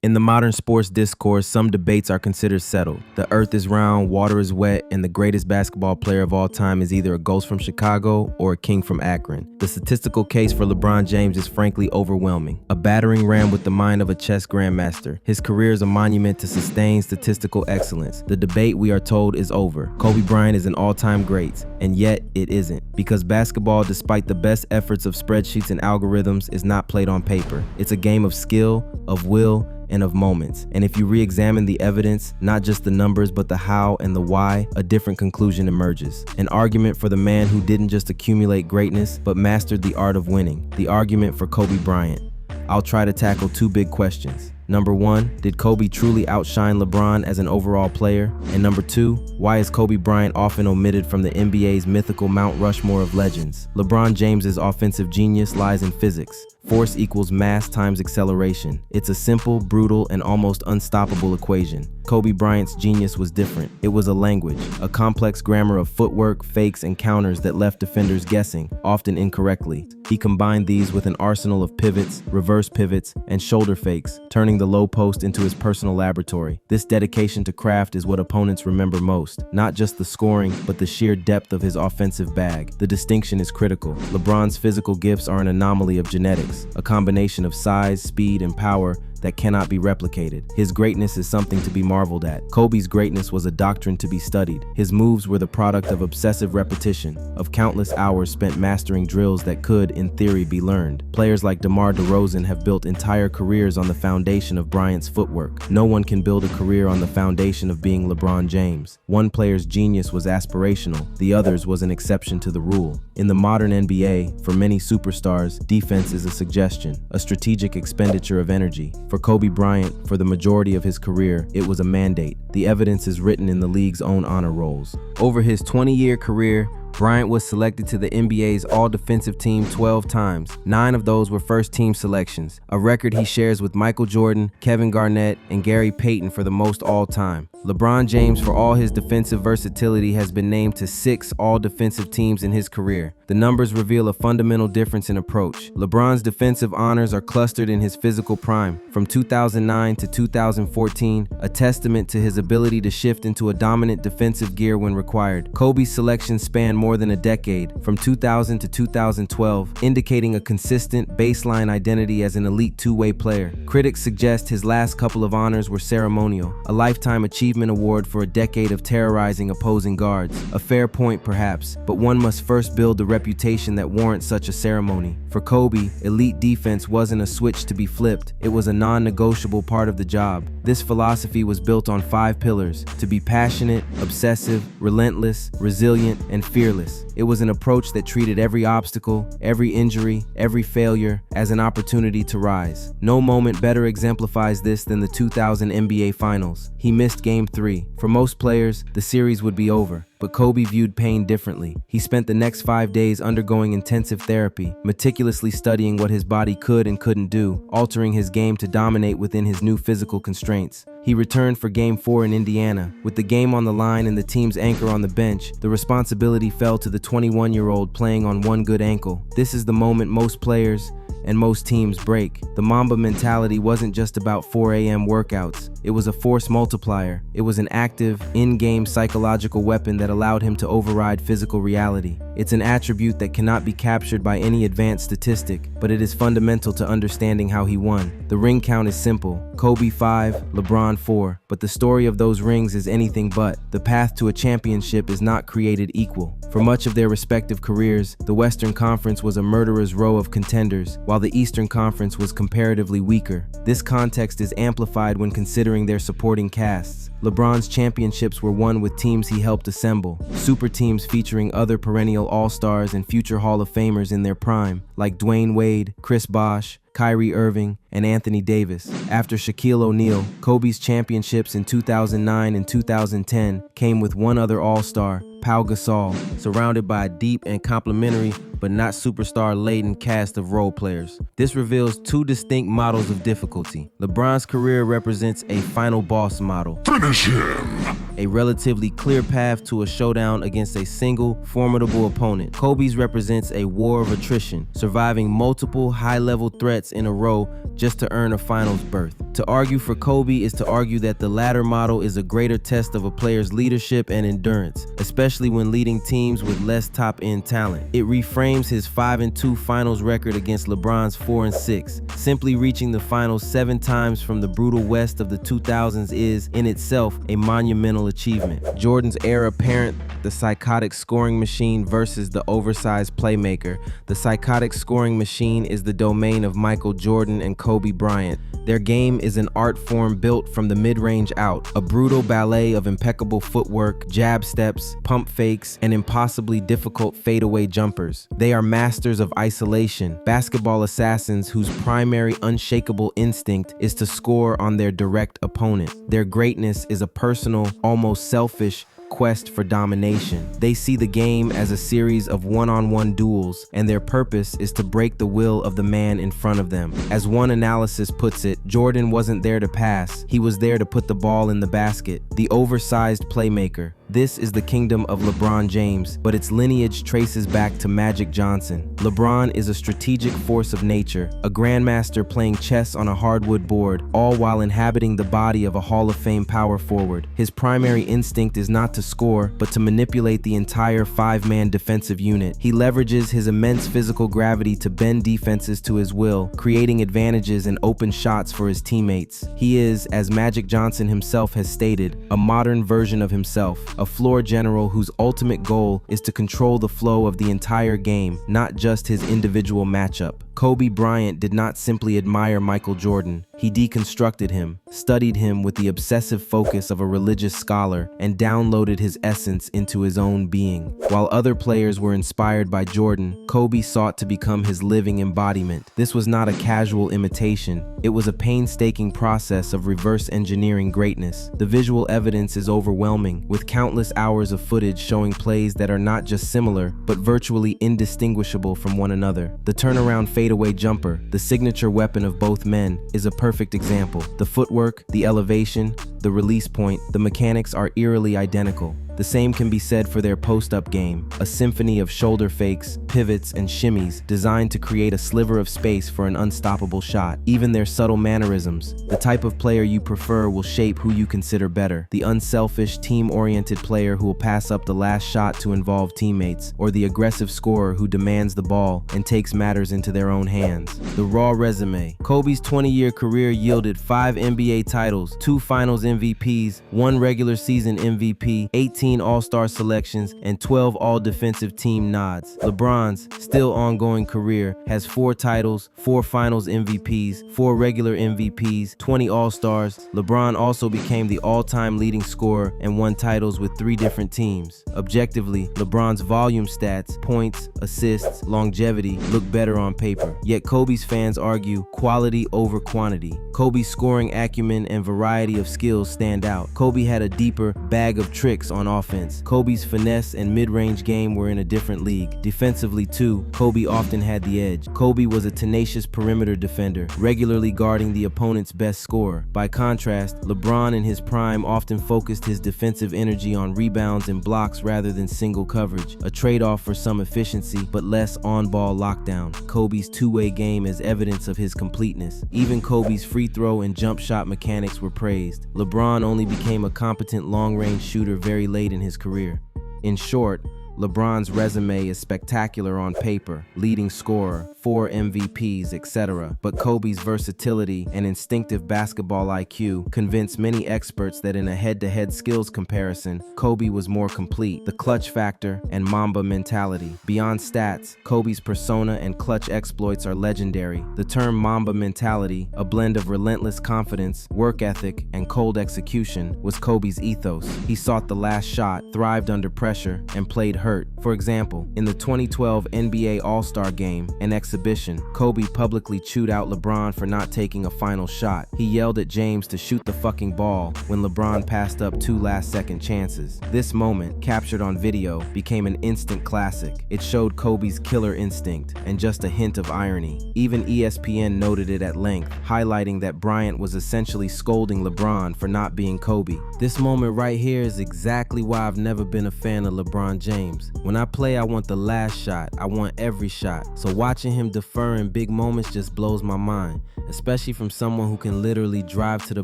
In the modern sports discourse, some debates are considered settled. The earth is round, water is wet, and the greatest basketball player of all time is either a ghost from Chicago or a king from Akron. The statistical case for LeBron James is frankly overwhelming. A battering ram with the mind of a chess grandmaster. His career is a monument to sustained statistical excellence. The debate, we are told, is over. Kobe Bryant is an all-time great, and yet it isn't. Because basketball, despite the best efforts of spreadsheets and algorithms, is not played on paper. It's a game of skill, of will, and of moments. And if you re-examine the evidence, not just the numbers, but the how and the why, a different conclusion emerges. An argument for the man who didn't just accumulate greatness, but mastered the art of winning. The argument for Kobe Bryant. I'll try to tackle two big questions. Number one, did Kobe truly outshine LeBron as an overall player? And number two, why is Kobe Bryant often omitted from the NBA's mythical Mount Rushmore of legends? LeBron James's offensive genius lies in physics. Force equals mass times acceleration. It's a simple, brutal, and almost unstoppable equation. Kobe Bryant's genius was different. It was a language, a complex grammar of footwork, fakes, and counters that left defenders guessing, often incorrectly. He combined these with an arsenal of pivots, reverse pivots, and shoulder fakes, turning the low post into his personal laboratory. This dedication to craft is what opponents remember most. Not just the scoring, but the sheer depth of his offensive bag. The distinction is critical. LeBron's physical gifts are an anomaly of genetics, a combination of size, speed, and power that cannot be replicated. His greatness is something to be marveled at. Kobe's greatness was a doctrine to be studied. His moves were the product of obsessive repetition, of countless hours spent mastering drills that could, in theory, be learned. Players like DeMar DeRozan have built entire careers on the foundation of Bryant's footwork. No one can build a career on the foundation of being LeBron James. One player's genius was aspirational, the other's was an exception to the rule. In the modern NBA, for many superstars, defense is a suggestion, a strategic expenditure of energy. For Kobe Bryant, for the majority of his career, it was a mandate. The evidence is written in the league's own honor rolls. Over his 20-year career, Bryant was selected to the NBA's all-defensive team 12 times. 9 of those were first-team selections, a record he shares with Michael Jordan, Kevin Garnett, and Gary Payton for the most all-time. LeBron James, for all his defensive versatility, has been named to 6 all-defensive teams in his career. The numbers reveal a fundamental difference in approach. LeBron's defensive honors are clustered in his physical prime, from 2009 to 2014, a testament to his ability to shift into a dominant defensive gear when required. Kobe's selection spanned more than a decade, from 2000 to 2012, indicating a consistent baseline identity as an elite two-way player. Critics suggest his last couple of honors were ceremonial, a lifetime achievement award for a decade of terrorizing opposing guards. A fair point, perhaps, but one must first build the reputation that warrants such a ceremony. For Kobe, elite defense wasn't a switch to be flipped, it was a non-negotiable part of the job. This philosophy was built on 5 pillars: to be passionate, obsessive, relentless, resilient, and fearless. It was an approach that treated every obstacle, every injury, every failure as an opportunity to rise. No moment better exemplifies this than the 2000 NBA Finals. He missed Game 3. For most players, the series would be over. But Kobe viewed pain differently. He spent the next 5 days undergoing intensive therapy, meticulously studying what his body could and couldn't do, altering his game to dominate within his new physical constraints. He returned for Game 4 in Indiana. With the game on the line and the team's anchor on the bench, the responsibility fell to the 21-year-old playing on one good ankle. This is the moment most players and most teams break. The Mamba mentality wasn't just about 4 a.m. workouts. It was a force multiplier. It was an active, in-game psychological weapon that allowed him to override physical reality. It's an attribute that cannot be captured by any advanced statistic, but it is fundamental to understanding how he won. The ring count is simple: Kobe 5, LeBron 4. But the story of those rings is anything but. The path to a championship is not created equal. For much of their respective careers, the Western Conference was a murderer's row of contenders, while the Eastern Conference was comparatively weaker. This context is amplified when considering their supporting casts. LeBron's championships were won with teams he helped assemble, super teams featuring other perennial all-stars and future Hall of Famers in their prime, like Dwayne Wade, Chris Bosh, Kyrie Irving, and Anthony Davis. After Shaquille O'Neal, Kobe's championships in 2009 and 2010 came with one other all-star, Pau Gasol, surrounded by a deep and complementary but not superstar-laden cast of role players. This reveals 2 distinct models of difficulty. LeBron's career represents a final boss model. Finish him! a relatively clear path to a showdown against a single, formidable opponent. Kobe's represents a war of attrition, surviving multiple high-level threats in a row just to earn a finals berth. To argue for Kobe is to argue that the latter model is a greater test of a player's leadership and endurance, especially when leading teams with less top-end talent. It reframes his 5-2 finals record against LeBron's 4-6. Simply reaching the finals 7 times from the brutal West of the 2000s is, in itself, a monumental achievement. Jordan's heir apparent, the psychotic scoring machine versus the oversized playmaker. The psychotic scoring machine is the domain of Michael Jordan and Kobe Bryant. Their game is an art form built from the mid-range out, a brutal ballet of impeccable footwork, jab steps, pump fakes, and impossibly difficult fadeaway jumpers. They are masters of isolation, basketball assassins whose primary unshakable instinct is to score on their direct opponent. Their greatness is a personal, almost selfish, quest for domination. They see the game as a series of one-on-one duels, and their purpose is to break the will of the man in front of them. As one analysis puts it, Jordan wasn't there to pass, he was there to put the ball in the basket. The oversized playmaker. This is the kingdom of LeBron James, but its lineage traces back to Magic Johnson. LeBron is a strategic force of nature, a grandmaster playing chess on a hardwood board, all while inhabiting the body of a Hall of Fame power forward. His primary instinct is not to score, but to manipulate the entire 5-man defensive unit. He leverages his immense physical gravity to bend defenses to his will, creating advantages and open shots for his teammates. He is, as Magic Johnson himself has stated, a modern version of himself, a floor general whose ultimate goal is to control the flow of the entire game, not just his individual matchup. Kobe Bryant did not simply admire Michael Jordan. He deconstructed him, studied him with the obsessive focus of a religious scholar, and downloaded his essence into his own being. While other players were inspired by Jordan, Kobe sought to become his living embodiment. This was not a casual imitation. It was a painstaking process of reverse engineering greatness. The visual evidence is overwhelming, with countless hours of footage showing plays that are not just similar, but virtually indistinguishable from one another. The turnaround fadeaway jumper, the signature weapon of both men, is a perfect example. The footwork, the elevation, the release point, the mechanics are eerily identical. The same can be said for their post-up game, a symphony of shoulder fakes, pivots, and shimmies designed to create a sliver of space for an unstoppable shot. Even their subtle mannerisms, the type of player you prefer will shape who you consider better. The unselfish, team-oriented player who will pass up the last shot to involve teammates, or the aggressive scorer who demands the ball and takes matters into their own hands. The raw resume. Kobe's 20-year career yielded 5 NBA titles, 2 Finals MVPs, 1 regular season MVP, 18 All-Star selections, and 12 All-Defensive Team nods. LeBron's still ongoing career has 4 titles, 4 Finals MVPs, 4 regular MVPs, 20 All-Stars. LeBron also became the all-time leading scorer and won titles with 3 different teams. Objectively, LeBron's volume stats, points, assists, longevity look better on paper. Yet Kobe's fans argue quality over quantity. Kobe's scoring acumen and variety of skills stand out. Kobe had a deeper bag of tricks on offense. Kobe's finesse and mid-range game were in a different league. Defensively too, Kobe often had the edge. Kobe was a tenacious perimeter defender, regularly guarding the opponent's best scorer. By contrast, LeBron in his prime often focused his defensive energy on rebounds and blocks rather than single coverage, a trade-off for some efficiency but less on-ball lockdown. Kobe's two-way game is evidence of his completeness. Even Kobe's free throw and jump shot mechanics were praised. LeBron only became a competent long-range shooter very late in his career. In short, LeBron's resume is spectacular on paper, leading scorer, 4 MVPs, etc. But Kobe's versatility and instinctive basketball IQ convinced many experts that in a head-to-head skills comparison, Kobe was more complete. The clutch factor and Mamba mentality. Beyond stats, Kobe's persona and clutch exploits are legendary. The term Mamba mentality, a blend of relentless confidence, work ethic, and cold execution, was Kobe's ethos. He sought the last shot, thrived under pressure, and played hurt hurt. For example, in the 2012 NBA All-Star Game, an exhibition, Kobe publicly chewed out LeBron for not taking a final shot. He yelled at James to shoot the fucking ball when LeBron passed up 2 last-second chances. This moment, captured on video, became an instant classic. It showed Kobe's killer instinct and just a hint of irony. Even ESPN noted it at length, highlighting that Bryant was essentially scolding LeBron for not being Kobe. This moment right here is exactly why I've never been a fan of LeBron James. When I play, I want the last shot. I want every shot. So watching him defer in big moments just blows my mind, especially from someone who can literally drive to the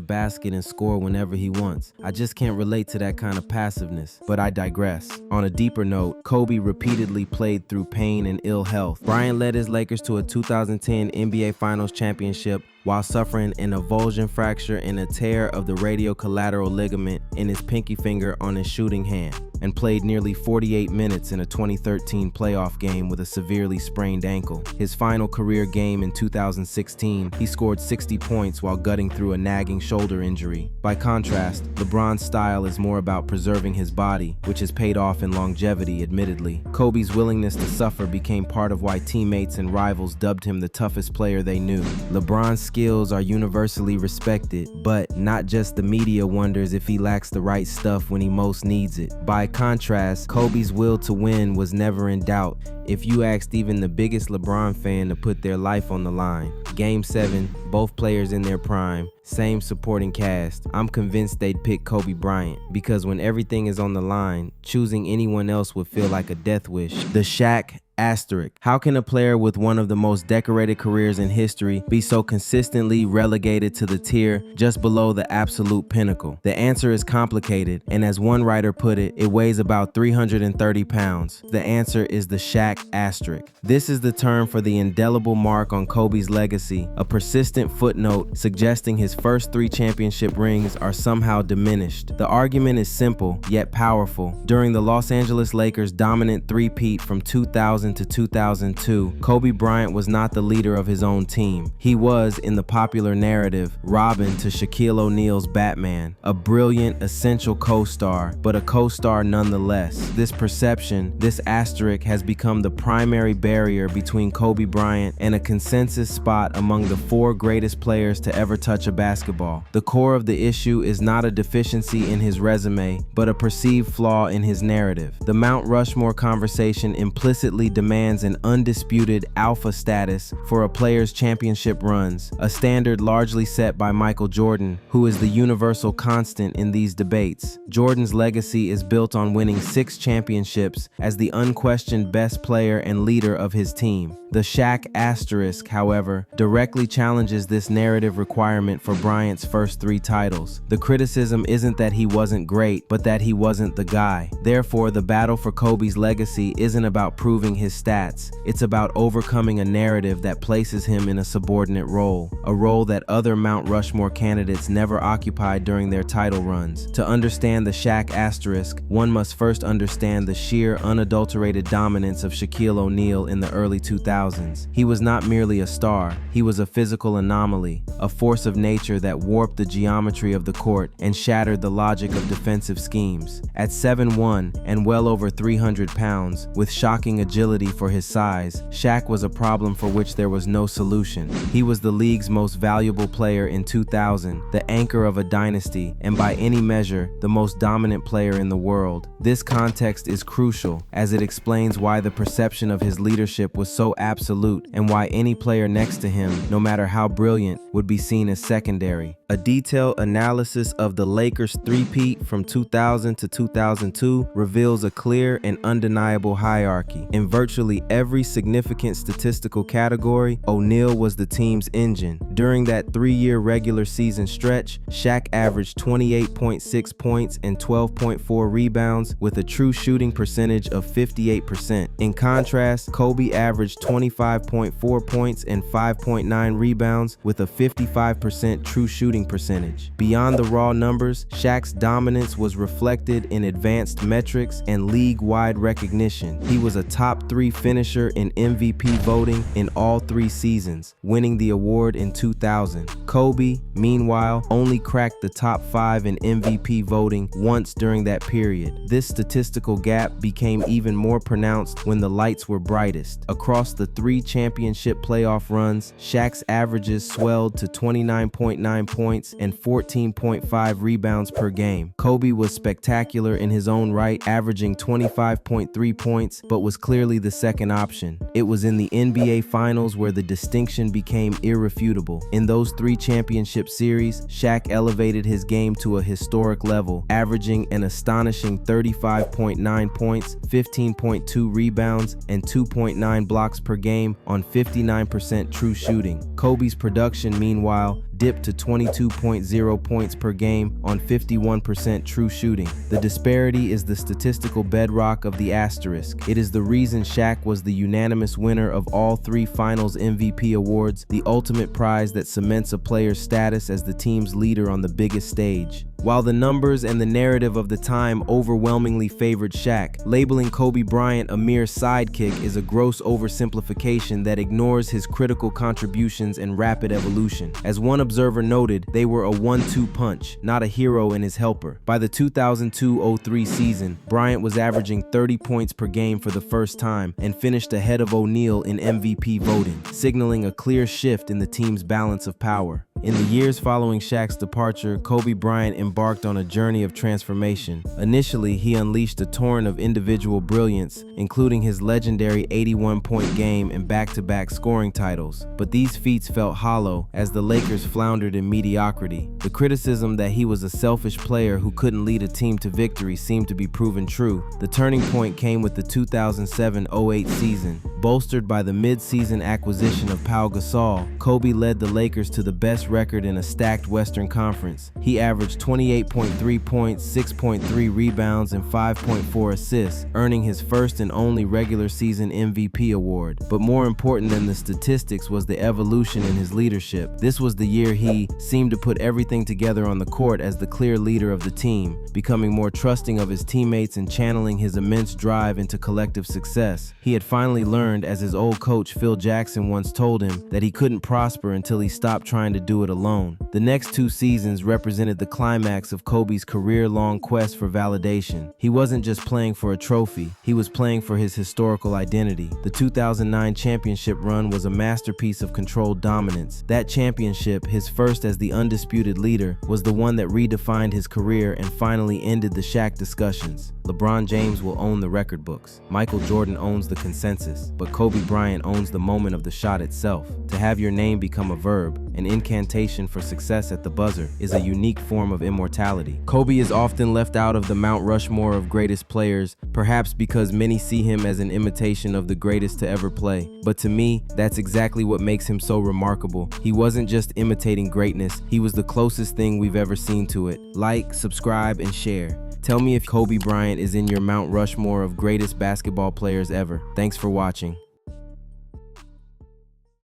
basket and score whenever he wants. I just can't relate to that kind of passiveness, but I digress. On a deeper note, Kobe repeatedly played through pain and ill health. Bryant led his Lakers to a 2010 NBA Finals championship while suffering an avulsion fracture and a tear of the radial-collateral ligament in his pinky finger on his shooting hand, and played nearly 48 minutes in a 2013 playoff game with a severely sprained ankle. His final career game in 2016, he scored 60 points while gutting through a nagging shoulder injury. By contrast, LeBron's style is more about preserving his body, which has paid off in longevity, admittedly. Kobe's willingness to suffer became part of why teammates and rivals dubbed him the toughest player they knew. LeBron's skills are universally respected, but not just the media wonders if he lacks the right stuff when he most needs it. By contrast, Kobe's will to win was never in doubt if you asked even the biggest LeBron fan to put their life on the line. Game 7, both players in their prime, same supporting cast. I'm convinced they'd pick Kobe Bryant because when everything is on the line, choosing anyone else would feel like a death wish. The Shaq Asterisk. How can a player with one of the most decorated careers in history be so consistently relegated to the tier just below the absolute pinnacle? The answer is complicated, and as one writer put it, it weighs about 330 pounds. The answer is the Shaq Asterisk. This is the term for the indelible mark on Kobe's legacy, a persistent footnote suggesting his first 3 championship rings are somehow diminished. The argument is simple, yet powerful. During the Los Angeles Lakers' dominant three-peat from 2000 to 2002, Kobe Bryant was not the leader of his own team. He was, in the popular narrative, Robin to Shaquille O'Neal's Batman, a brilliant, essential co-star, but a co-star nonetheless. This perception, this asterisk, has become the primary barrier between Kobe Bryant and a consensus spot among the 4 greatest players to ever touch a basketball. The core of the issue is not a deficiency in his resume, but a perceived flaw in his narrative. The Mount Rushmore conversation implicitly demands an undisputed alpha status for a player's championship runs, a standard largely set by Michael Jordan, who is the universal constant in these debates. Jordan's legacy is built on winning 6 championships as the unquestioned best player and leader of his team. The Shaq Asterisk, however, directly challenges this narrative requirement for Bryant's first 3 titles. The criticism isn't that he wasn't great, but that he wasn't the guy. Therefore, the battle for Kobe's legacy isn't about proving his stats. It's about overcoming a narrative that places him in a subordinate role, a role that other Mount Rushmore candidates never occupied during their title runs. To understand the Shaq Asterisk, one must first understand the sheer, unadulterated dominance of Shaquille O'Neal in the early 2000s. He was not merely a star, he was a physical anomaly, a force of nature that warped the geometry of the court and shattered the logic of defensive schemes. At 7'1" and well over 300 pounds, with shocking agility for his size, Shaq was a problem for which there was no solution. He was the league's most valuable player in 2000, the anchor of a dynasty, and by any measure, the most dominant player in the world. This context is crucial, as it explains why the perception of his leadership was so absolute, and why any player next to him, no matter how brilliant, would be seen as secondary. A detailed analysis of the Lakers' three-peat from 2000 to 2002 reveals a clear and undeniable hierarchy. In virtually every significant statistical category, O'Neal was the team's engine. During that 3-year regular season stretch, Shaq averaged 28.6 points and 12.4 rebounds with a true shooting percentage of 58%. In contrast, Kobe averaged 25.4 points and 5.9 rebounds with a 55% true shooting percentage. Beyond the raw numbers, Shaq's dominance was reflected in advanced metrics and league-wide recognition. He was a top 3 3 finisher in MVP voting in all 3 seasons, winning the award in 2000. Kobe, meanwhile, only cracked the top 5 in MVP voting once during that period. This statistical gap became even more pronounced when the lights were brightest. Across the 3 championship playoff runs, Shaq's averages swelled to 29.9 points and 14.5 rebounds per game. Kobe was spectacular in his own right, averaging 25.3 points, but was clearly the second option. It was in the NBA Finals where the distinction became irrefutable. In those 3 championship series, Shaq elevated his game to a historic level, averaging an astonishing 35.9 points, 15.2 rebounds, and 2.9 blocks per game on 59% true shooting. Kobe's production, meanwhile, dipped to 22.0 points per game on 51% true shooting. The disparity is the statistical bedrock of the asterisk. It is the reason Shaq was the unanimous winner of all 3 Finals MVP awards, the ultimate prize that cements a player's status as the team's leader on the biggest stage. While the numbers and the narrative of the time overwhelmingly favored Shaq, labeling Kobe Bryant a mere sidekick is a gross oversimplification that ignores his critical contributions and rapid evolution. As one observer noted, they were a 1-2 punch, not a hero and his helper. By the 2002-03 season, Bryant was averaging 30 points per game for the first time and finished ahead of O'Neal in MVP voting, signaling a clear shift in the team's balance of power. In the years following Shaq's departure, Kobe Bryant embarked on a journey of transformation. Initially, he unleashed a torrent of individual brilliance, including his legendary 81-point game and back-to-back scoring titles. But these feats felt hollow as the Lakers floundered in mediocrity. The criticism that he was a selfish player who couldn't lead a team to victory seemed to be proven true. The turning point came with the 2007-08 season. Bolstered by the mid-season acquisition of Pau Gasol, Kobe led the Lakers to the best record in a stacked Western Conference. He averaged 28.3 points, 6.3 rebounds, and 5.4 assists, earning his first and only regular season MVP award. But more important than the statistics was the evolution in his leadership. This was the year he seemed to put everything together on the court as the clear leader of the team, becoming more trusting of his teammates and channeling his immense drive into collective success. He had finally learned, as his old coach Phil Jackson once told him, that he couldn't prosper until he stopped trying to do it alone. The next 2 seasons represented the climax of Kobe's career-long quest for validation. He wasn't just playing for a trophy, he was playing for his historical identity. The 2009 championship run was a masterpiece of controlled dominance. That championship, his first as the undisputed leader, was the one that redefined his career and finally ended the Shaq discussions. LeBron James will own the record books. Michael Jordan owns the consensus, but Kobe Bryant owns the moment of the shot itself. To have your name become a verb, an incantation for success at the buzzer, is a unique form of immortality. Kobe is often left out of the Mount Rushmore of greatest players, perhaps because many see him as an imitation of the greatest to ever play. But to me, that's exactly what makes him so remarkable. He wasn't just imitating greatness, he was the closest thing we've ever seen to it. Like, subscribe, and share. Tell me if Kobe Bryant is in your Mount Rushmore of greatest basketball players ever. Thanks for watching.